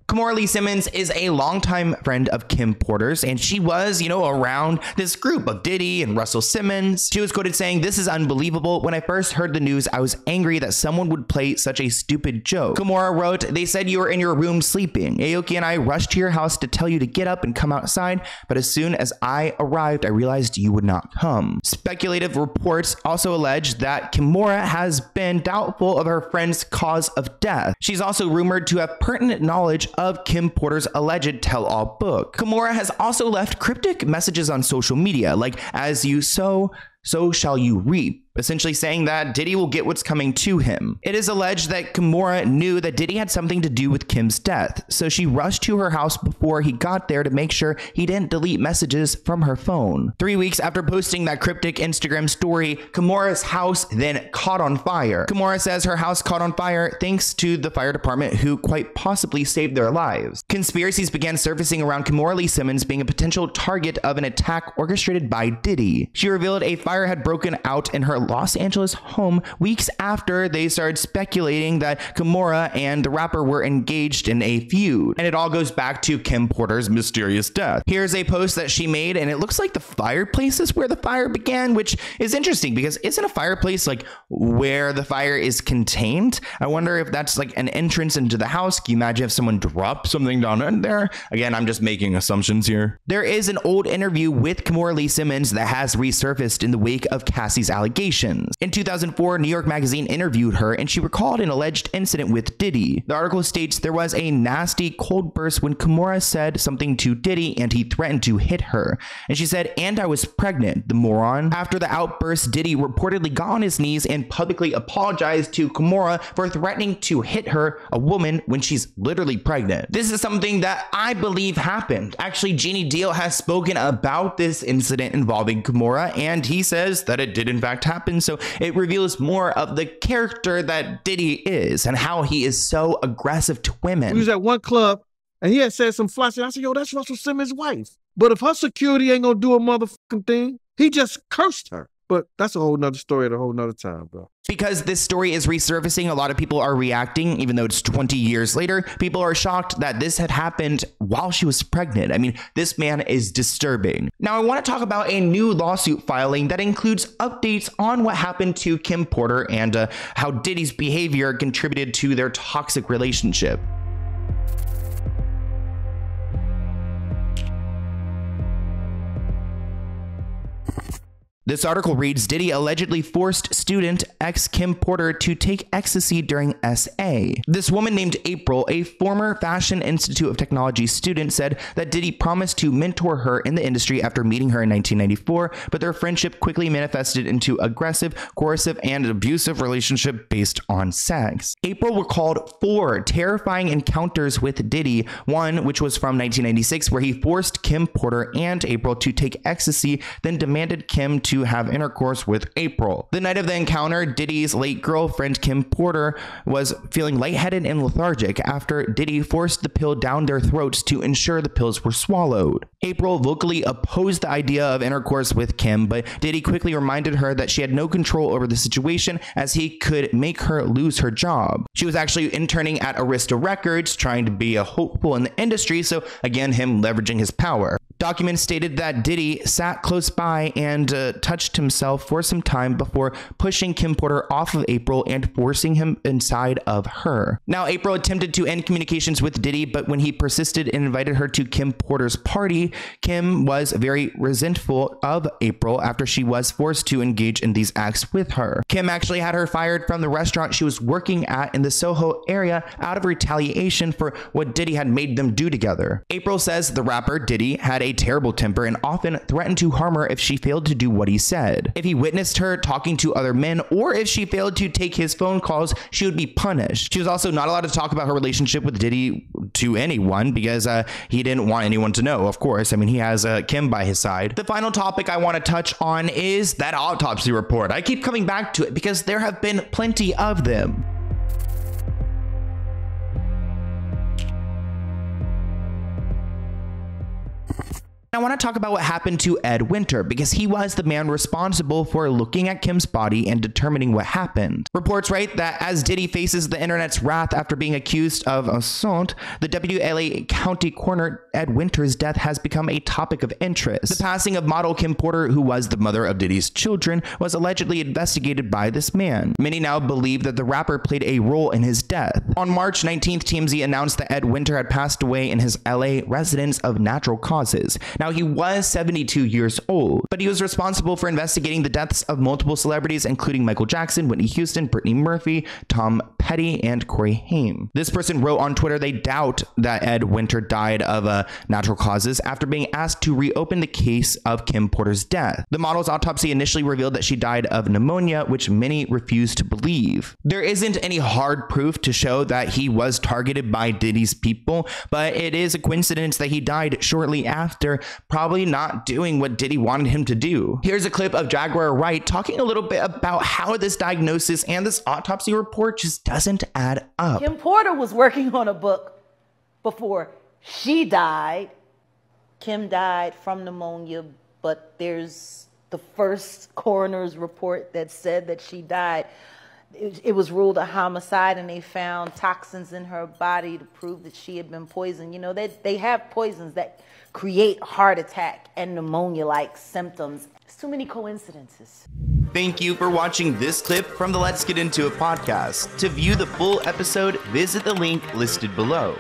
Kimora Lee Simmons is a longtime friend of Kim Porter's, and she was, around this group of Diddy and Russell Simmons. She was quoted saying, "This is unbelievable. When I first heard the news, I was angry that someone would play such a stupid joke." Kimora wrote, "They said you were in your room sleeping. Aoki and I rushed to your house to tell you to get up and come outside, but as soon as I arrived, I realized you would not come." Speculative reports also allege that Kimora has been doubtful of her friend's cause of death. She's also rumored to have pertinent knowledge of Kim Porter's alleged tell-all book. Kimora has also left cryptic messages on social media, like, "As you sow, so shall you reap," essentially saying that Diddy will get what's coming to him. It is alleged that Kimora knew that Diddy had something to do with Kim's death, so she rushed to her house before he got there to make sure he didn't delete messages from her phone. 3 weeks after posting that cryptic Instagram story, Kimora's house then caught on fire. Kimora says her house caught on fire thanks to the fire department, who quite possibly saved their lives. Conspiracies began surfacing around Kimora Lee Simmons being a potential target of an attack orchestrated by Diddy. She revealed a fire had broken out in her Los Angeles home weeks after they started speculating that Kimora and the rapper were engaged in a feud. And it all goes back to Kim Porter's mysterious death. Here's a post that she made, and it looks like the fireplace is where the fire began, which is interesting because isn't a fireplace like where the fire is contained? I wonder if that's like an entrance into the house. Can you imagine if someone dropped something down in there? Again, I'm just making assumptions here. There is an old interview with Kimora Lee Simmons that has resurfaced in the wake of Cassie's allegations. In 2004, New York Magazine interviewed her, and she recalled an alleged incident with Diddy. The article states there was a nasty cold burst when Kimora said something to Diddy and he threatened to hit her. And she said, "And I was pregnant, the moron." After the outburst, Diddy reportedly got on his knees and publicly apologized to Kimora for threatening to hit her, a woman, when she's literally pregnant. This is something that I believe happened. Actually, Jeannie Deal has spoken about this incident involving Kimora, and he says that it did in fact happen. So it reveals more of the character that Diddy is and how he is so aggressive to women. We was at one club and he had said some fly shit. I said, "Yo, that's Russell Simmons' wife." But if her security ain't gonna do a motherfucking thing, he just cursed her. But that's a whole nother story at a whole nother time, bro. Because this story is resurfacing, a lot of people are reacting, even though it's 20 years later. People are shocked that this had happened while she was pregnant. I mean, this man is disturbing. Now, I want to talk about a new lawsuit filing that includes updates on what happened to Kim Porter and how Diddy's behavior contributed to their toxic relationship. This article reads, Diddy allegedly forced student ex Kim Porter to take ecstasy during SA. This woman named April, a former Fashion Institute of Technology student, said that Diddy promised to mentor her in the industry after meeting her in 1994, but their friendship quickly manifested into aggressive, coercive, and abusive relationship based on sex. April recalled 4 terrifying encounters with Diddy, one which was from 1996 where he forced Kim Porter and April to take ecstasy, then demanded Kim to have intercourse with April. The night of the encounter, Diddy's late girlfriend Kim Porter was feeling lightheaded and lethargic after Diddy forced the pill down their throats to ensure the pills were swallowed. April vocally opposed the idea of intercourse with Kim, but Diddy quickly reminded her that she had no control over the situation as he could make her lose her job. She was actually interning at Arista Records, trying to be a hopeful in the industry, so again, him leveraging his power. Documents stated that Diddy sat close by and touched himself for some time before pushing Kim Porter off of April and forcing him inside of her. Now, April attempted to end communications with Diddy, but when he persisted and invited her to Kim Porter's party, Kim was very resentful of April after she was forced to engage in these acts with her. Kim actually had her fired from the restaurant she was working at in the Soho area out of retaliation for what Diddy had made them do together. April says the rapper Diddy had a terrible temper and often threatened to harm her if she failed to do what he said. If he witnessed her talking to other men or if she failed to take his phone calls, she would be punished. She was also not allowed to talk about her relationship with Diddy to anyone because he didn't want anyone to know, of course. I mean, he has Kim by his side. The final topic I want to touch on is that autopsy report. I keep coming back to it because there have been plenty of them. I want to talk about what happened to Ed Winter because he was the man responsible for looking at Kim's body and determining what happened. Reports write that as Diddy faces the internet's wrath after being accused of assault, the WLA County coroner Ed Winter's death has become a topic of interest. The passing of model Kim Porter, who was the mother of Diddy's children, was allegedly investigated by this man. Many now believe that the rapper played a role in his death. On March 19th, TMZ announced that Ed Winter had passed away in his LA residence of natural causes. Now, he was 72 years old, but he was responsible for investigating the deaths of multiple celebrities, including Michael Jackson, Whitney Houston, Brittany Murphy, Tom Petty, and Corey Haim. This person wrote on Twitter they doubt that Ed Winter died of natural causes after being asked to reopen the case of Kim Porter's death. The model's autopsy initially revealed that she died of pneumonia, which many refuse to believe. There isn't any hard proof to show that he was targeted by Diddy's people, but it is a coincidence that he died shortly after, probably not doing what Diddy wanted him to do. Here's a clip of Jaguar Wright talking a little bit about how this diagnosis and this autopsy report just doesn't add up. Kim Porter was working on a book before she died. Kim died from pneumonia, but there's the first coroner's report that said that she died. It was ruled a homicide, and they found toxins in her body to prove that she had been poisoned. You know, they have poisons that create heart attack and pneumonia-like symptoms. It's too many coincidences. Thank you for watching this clip from the Let's Get Into It podcast. To view the full episode, visit the link listed below.